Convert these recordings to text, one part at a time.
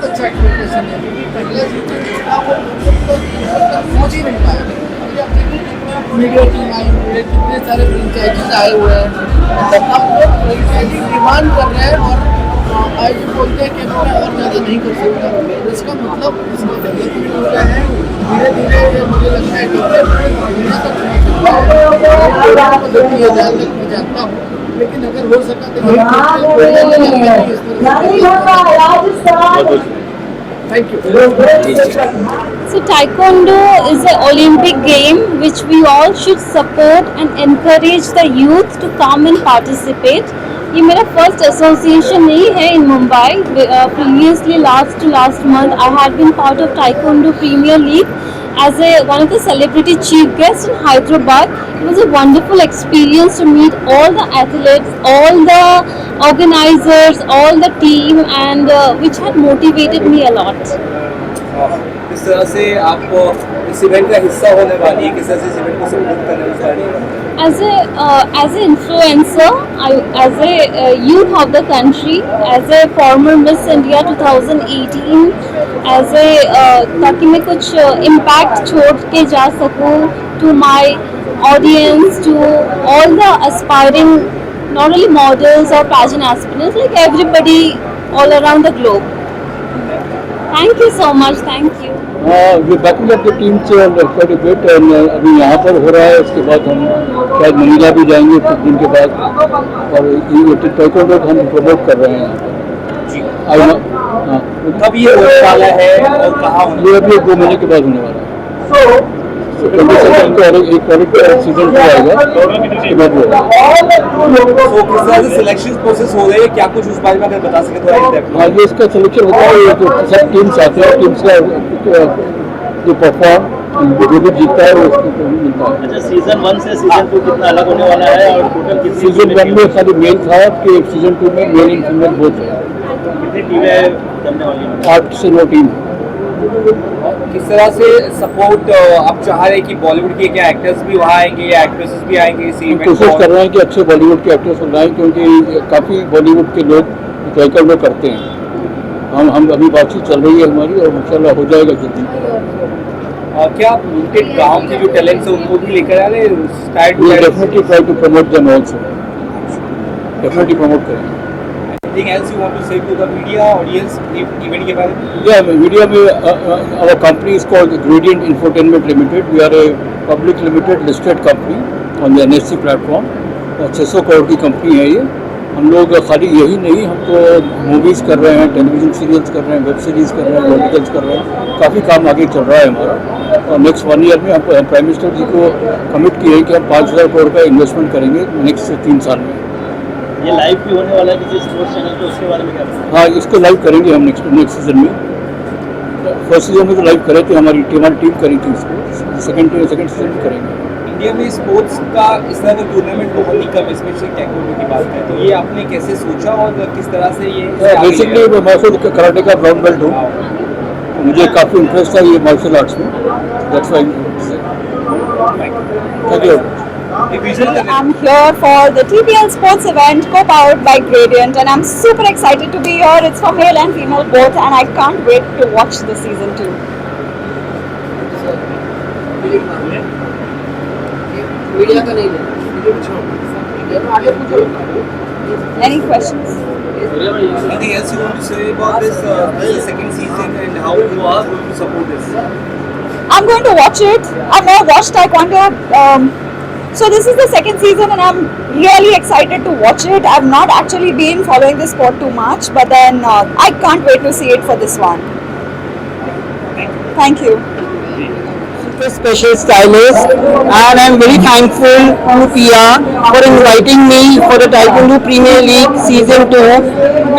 अच्छा एक्सपेक्टेशन है, क्योंकि पहले सीजन था वो पहुंच ही नहीं पाया। अभी आप देखिए कितना मीडिया टीम आई हुई है, कितने सारे फ्रेंचाइजीज आए हुए हैं, मतलब अब लोग फ्रेंचाइजी डिमांड कर रहे हैं और आई बोलते हैं कि मैं और ज़्यादा नहीं कर सकता। तो इसका मतलब इसका डेवलपमेंट हो गया है धीरे धीरे। मुझे लगता है बदलती है जहाँ तक मैं जानता हूँ, लेकिन अगर हो सका तो thank you. So Taekwondo is an Olympic game which we all should support and encourage the youth to come and participate. ये मेरा फर्स्ट एसोसिएशन नहीं है इन Mumbai. Previously last month I had been part of Taekwondo Premier League as one of the celebrity chief guests in Hyderabad. It was a wonderful experience to meet all the athletes, all the organizers, all the team, and which had motivated me a lot. किस तरह से आप इस event का हिस्सा होने वाली है, किस तरह से इस इवेंट को सपोर्ट करने वाली है? As an influencer, as a youth of the country, as a former Miss India 2018, as a ताकि मैं कुछ impact छोड़ के जा सकूँ to my audience, to all the aspiring not only models or pageant aspirants, like everybody all around the globe. Thank you so much. Thank you. We backing up the team से quite a bit, अभी यहाँ पर हो रहा है. उसके बाद हम शायद मनीला भी जाएंगे कुछ दिन के बाद, और ये टाइकोंडो को हम प्रमोट कर रहे हैं यहाँ पर. जी, हाँ, कब ये होने वाला है और कहाँ होने? ये अभी 2 महीने के बाद होने वाला है. 22 को एक क्वालिटी सीजन 2 आएगा, उसके बाद वो तो किस तरह से सिलेक्शन प्रोसेस हो रही है, क्या कुछ उस बारे में अगर बता सके थोड़ा? हाँ, ये इसका सिलेक्शन होता है. जो सब टीम्स आते हैं, टीम्स का जो परफॉर्म जो भी जीतता है वो उसको मिलता है. अच्छा, सीजन 1 से सीजन 2 कितना अलग होने वाला है और टोटल कितनी सीजन 1 में खाली मेल था, कि सीजन 2 में मेल एंड फीमेल बोथ है. कितनी टीमें जमने वाली हैं? 8 से 9 टीम. किस तरह से सपोर्ट आप चाह रहे हैं कि बॉलीवुड के क्या एक्टर्स भी वहाँ आएंगे या एक्ट्रेसेस भी आएंगे इसी हम इवेंट कोशिश कर को? रहे हैं कि अच्छे बॉलीवुड के एक्टर्स बनाएं, क्योंकि काफ़ी बॉलीवुड के लोग टाइकोंडो करते हैं. हम अभी बातचीत चल रही है हमारी, और इंशाल्लाह हो जाएगा जल्दी. क्या आप उनके गाँव के जो टैलेंट्स है उनको भी लेकर आ रहे हैं? Definitely try to promote them also. Definitely promote करेंगे. Anything else you want to say to the media audience event के बारे में? Yeah, media में our company is called Gradient Infotainment Limited. We are a public limited listed company on the NSE platform. 600 crore की company है ये. हम लोग खाली यही नहीं, हम तो मूवीज़ कर रहे हैं, टेलीविज़न सीरियल्स कर रहे हैं, वेब सीरीज़ कर रहे हैं, वर्टिकल्स कर रहे हैं. काफ़ी काम आगे चल रहा है हमारा. और नेक्स्ट 1 ईयर में हम प्राइम मिनिस्टर जी को कमिट किए हैं कि हम 5000 करोड़ का इन्वेस्टमेंट करेंगे नेक्स्ट 3 साल में. ये लाइव भी होने वाला है किसी स्पोर्ट्स चैनल पे, उसके बारे में क्या बताएं? हाँ, इसको लाइव करेंगे हम नेक्स्ट सीजन में. फर्स्ट सीजन में तो लाइव करे थे, हमारी टीम करी थी इसको. सेकंड सीजन में करेंगे. इंडिया में स्पोर्ट्स का इस तरह का टूर्नामेंट बहुत ही कम, स्पेशली टैक्वांडो की बात है, तो ये आपने कैसे सोचा और किस तरह से ये बेसिकली मैं खुद कराटे का ब्राउन बेल्ट हूँ. मुझे काफ़ी इंटरेस्ट था ये मार्शल आर्ट्स में. That's why. Thank you. I'm here for the TPL Sports event co-powered by Gradient, and I'm super excited to be here. It's for male and female both, and I can't wait to watch the season 2. Media का नहीं Any questions? Anything else you want to say about this second season and how you are going to support this? I'm going to watch it. I've never watched Taekwondo. So this is the second season and I'm really excited to watch it. I've not actually been following the sport too much, but then I can't wait to see it for this one. Thank you. Super special stylist, and I'm very thankful to Pia for inviting me for the Taekwondo Premier League Season 2,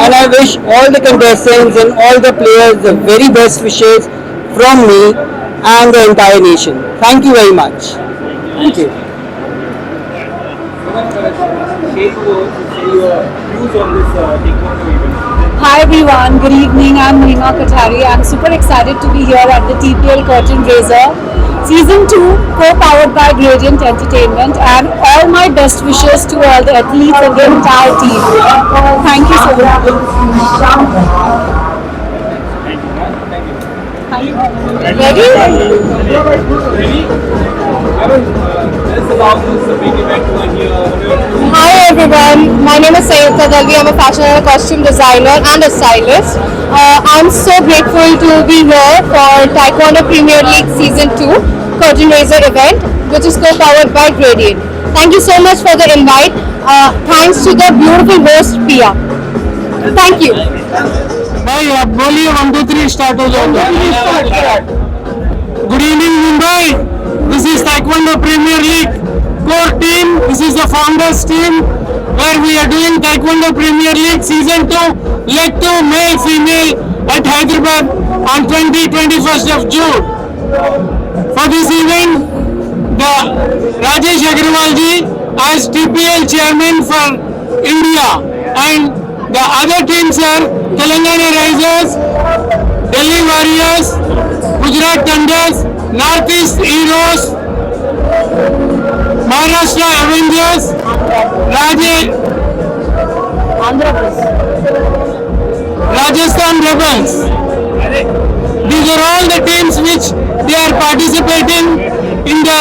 and I wish all the contestants and all the players the very best wishes from me and the entire nation. Thank you very much. Thank you. Hi everyone, good evening. I'm Mahima Katari. I'm super excited to be here at the TPL Curtain Raiser Season 2, co-powered by Gradient Entertainment, and all my best wishes to all the athletes and the entire team. Thank you so much. Ready? Hi everyone, my name is Sayuta Dalvi. I'm a fashion and a costume designer and a stylist. I'm so grateful to be here for Taekwondo Premier League Season 2 Curtain Raiser event, which is co-powered by Gradient. Thank you so much for the invite. Thanks to the beautiful host Pia. Thank you. भाई आप बोलिए 1 2 3 start हो जाएगा. Good evening Mumbai. This is Taekwondo Premier League core team. This is the founders team where we are doing Taekwondo Premier League Season 2 Leg 2 male female at Hyderabad on 21st of June. For this event, the Rajesh Agrawal ji as TPL chairman for India and the other teams are Telangana Risers, Delhi Warriors, Gujarat Thunders, Northeast Heroes, Maharashtra Avengers, Rajasthan Rebels. These are all the teams which they are participating in the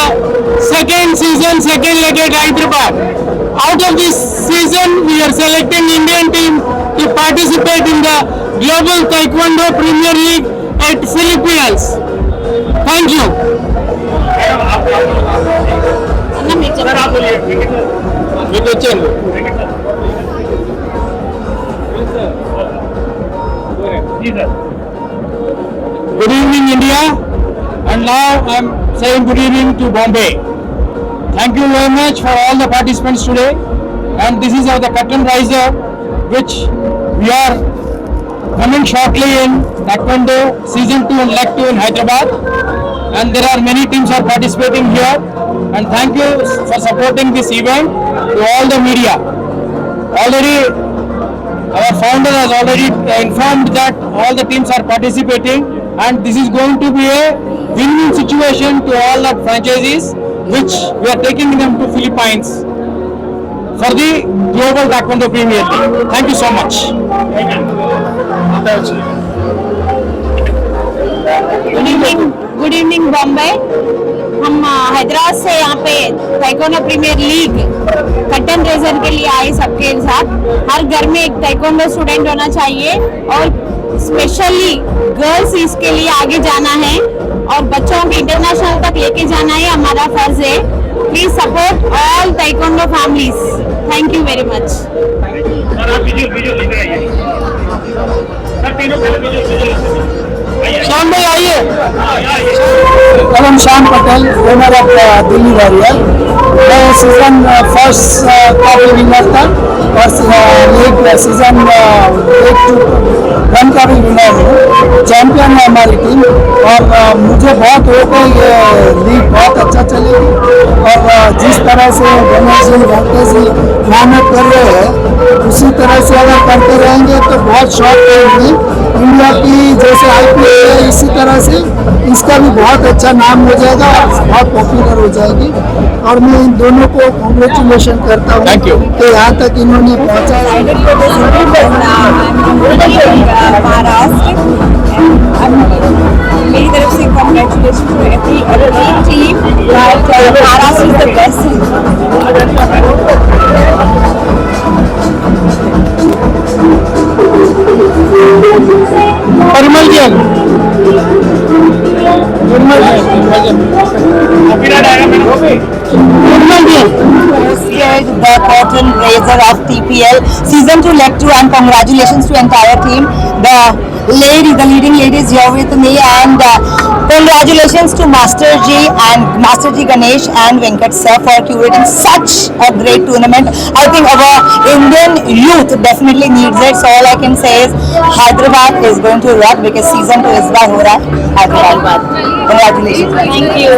second season, second leg at Hyderabad. Out of this season, we are selecting Indian team to participate in the Global Taekwondo Premier League at Philippines. Thank you. Good evening, India, and now I'm saying good evening to Bombay. Thank you very much for all the participants today, and this is the curtain raiser, which we are coming shortly in Taekwondo Season 2 and Leg 2 in Hyderabad, and there are many teams are participating here, and thank you for supporting this event to all the media. Already our founder has already informed that all the teams are participating, and this is going to be a win-win situation to all the franchises which we are taking them to Philippines for the Global Taekwondo Premier League. Thank you so much. Good evening Bombay. हम हैदराबाद से यहाँ पे taekwondo premier league curtain raiser के लिए आए सबके साथ. हर घर में एक ताइक्वांडो स्टूडेंट होना चाहिए और स्पेशली गर्ल्स इसके लिए आगे जाना है और बच्चों को इंटरनेशनल तक लेके जाना है, हमारा फर्ज है. Please support all taekwondo families. Thank you very much. शाम भाई आइए. Shyam Patel, owner of Delhi warrior. मैं सीजन फर्स्ट का भी विनर था और लीग सीजन 1 का भी विनर हूँ. चैंपियन है हमारी टीम और मुझे बहुत होप है ये लीग बहुत अच्छा चलेगी और जिस तरह से गणेश जी वेंकटेश जी मेहनत कर रहे हैं उसी तरह से अगर करते रहेंगे तो बहुत शॉर्ट टाइम में इंडिया की जैसे IPL है इसी तरह से इसका भी बहुत अच्छा नाम हो जाएगा और बहुत पॉपुलर हो जाएगी. और मैं इन दोनों को कॉन्ग्रेचुलेशन करता हूँ कि यहाँ तक इन्होंने पहुँचाया. मेरी तरफ से congratulation to every team. Maharashtra is the best. Parimal ji the curtain raiser of TPL Season 2 Leg 2 and congratulations to entire team. The leading lady is here with me and congratulations to Master Ji and Master Ji Ganesh and Venkat sir for curating such a great tournament. I think our Indian youth definitely needs it. So all I can say is Hyderabad is going to rock because Season 2 is by हो रहा है Hyderabad. Congratulations. Thank you.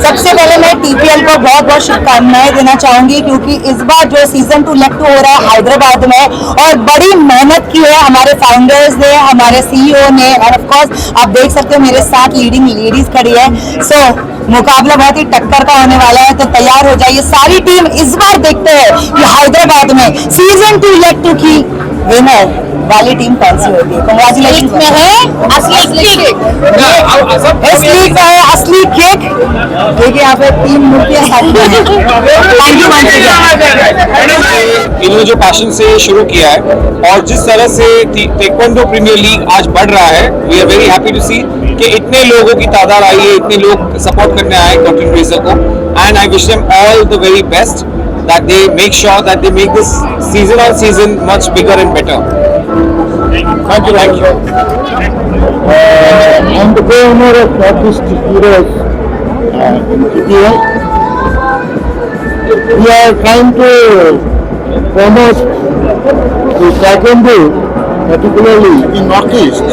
सबसे पहले मैं TPL को बहुत बहुत शुभकामनाएं देना चाहूंगी क्योंकि इस बार जो सीजन 2 Leg 2 हो रहा है हैदराबाद में और बड़ी मेहनत की है हमारे फाउंडर्स ने, हमारे CEO ने और ऑफ कोर्स आप देख सकते हो मेरे साथ लीडिंग लेडीज खड़ी है. सो मुकाबला बहुत ही टक्कर का होने वाला है तो तैयार हो जाइए. सारी टीम इस बार देखते हैं कि हैदराबाद में सीजन 2 Leg 2 की विनर वाली टीम कौन सी होगी? Congratulations में है असली किक, असली का है असली किक। देखिए यहाँ पे 3 मूर्तियाँ साथ में हैं। Thank you once again। इन्होंने जो पैशन से शुरू किया है और जिस तरह से ताइक्वांडो प्रीमियर लीग आज बढ़ रहा है, we are very happy to see कि इतने लोगों की तादाद आई है, इतने लोग सपोर्ट करने आए कंटेंट क्रिएटर को, and I wish them all the very best that they make sure that they make this season on season much bigger and better. Thank you. I'm the co-owner of Northeast Heroes in KPL. We are trying to promote the Taekwondo, particularly in Northeast,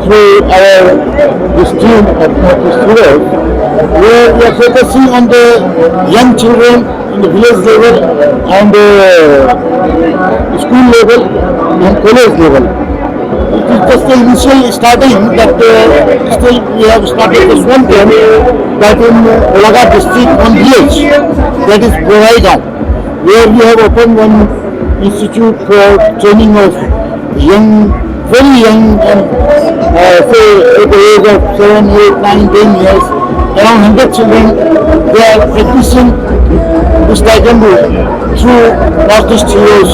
through this team of Northeast Heroes, where we are focusing on the young children in the village level and school level and college level. It is just the initial starting that still we have started this one camp that in Golaghat district, one village that is Boraigaon, where we have opened one institute for training of young, very young and say at the age of 7, 8, 9, 10 years, around 100 children, they are practicing this Taekwondo through Northeast Heroes.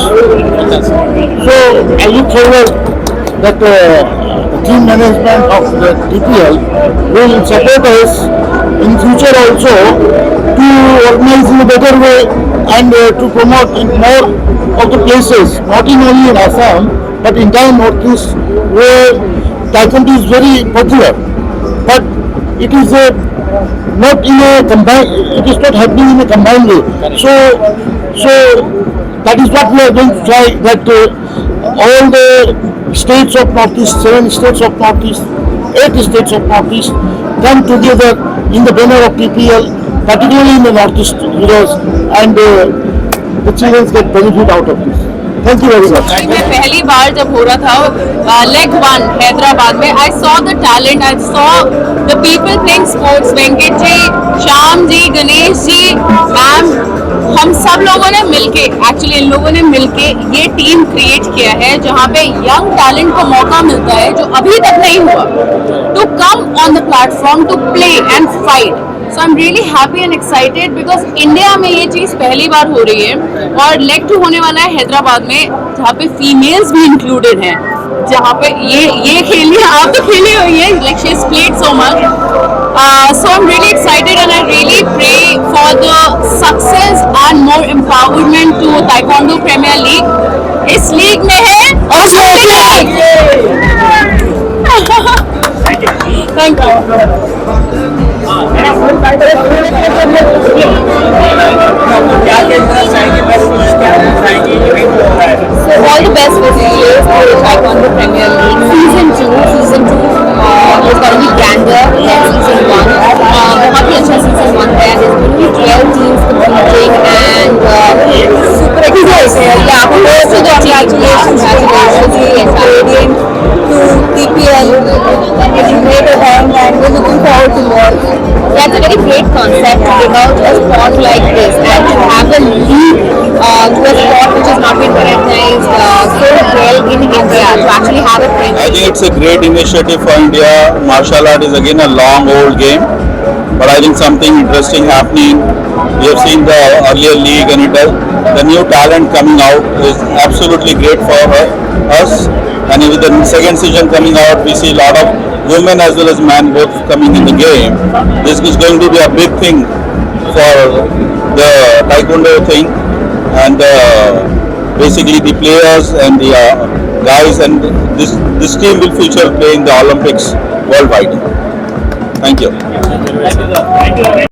So I look forward that the team management of the TPL will support us in future also to organize in a better way and to promote in more of the places, not in only in Assam but entire Northeast, where Taekwondo is very popular, but it is not in a combined, it is not happening in a combined way. So that is what we are going to try, that all the states of Northeast, 7 states of Northeast, 8 states of Northeast come together in the banner of PPL, particularly in the Northeast Heroes, and the children get benefit out of this. Thank you very much. मैं पहली बार जब हो रहा था leg 1 Hyderabad में, I saw the talent, I saw the people playing sports. Venkat ji, Shyam ji, Ganesh ji, ma'am, हम सब लोगों ने मिलके, एक्चुअली इन लोगों ने मिलके ये टीम क्रिएट किया है जहाँ पे यंग टैलेंट को मौका मिलता है जो अभी तक नहीं हुआ, to come on the platform to play and fight. So I am really happy and excited because India में ये चीज़ पहली बार हो रही है, और लेग 2 होने वाला है हैदराबाद में, जहाँ पे फीमेल्स भी इंक्लूडेड हैं, जहाँ पे ये खेली, आप तो खेली हुई है, like she has played so much. So I'm really excited and I really pray for the success and more empowerment to Taekwondo Premier League. इस लीग में है Oslo League. Thank you. So all the best wishes for the Taekwondo Premier League Season 2. Season 2 is going to be grander than Season 1. बहुत ही अच्छा Season 1 है. There's going to be 12 teams competing and super excited. Yeah, first to the congratulations to the stadium, to TPL. It's a great event and we're looking forward to more. Yeah, it's a very great concept to give out a sport like this and to have a league to a sport which has not been recognized so well in India, to actually have a franchise. I think it's a great initiative for India. Martial art is again a long old game, but I think something interesting happening. We have seen the earlier league and the new talent coming out is absolutely great for us. And with the second season coming out, we see a lot of women as well as men both coming in the game. This is going to be a big thing for the Taekwondo thing, and basically the players and the guys, and this team will feature playing the Olympics worldwide. Thank you.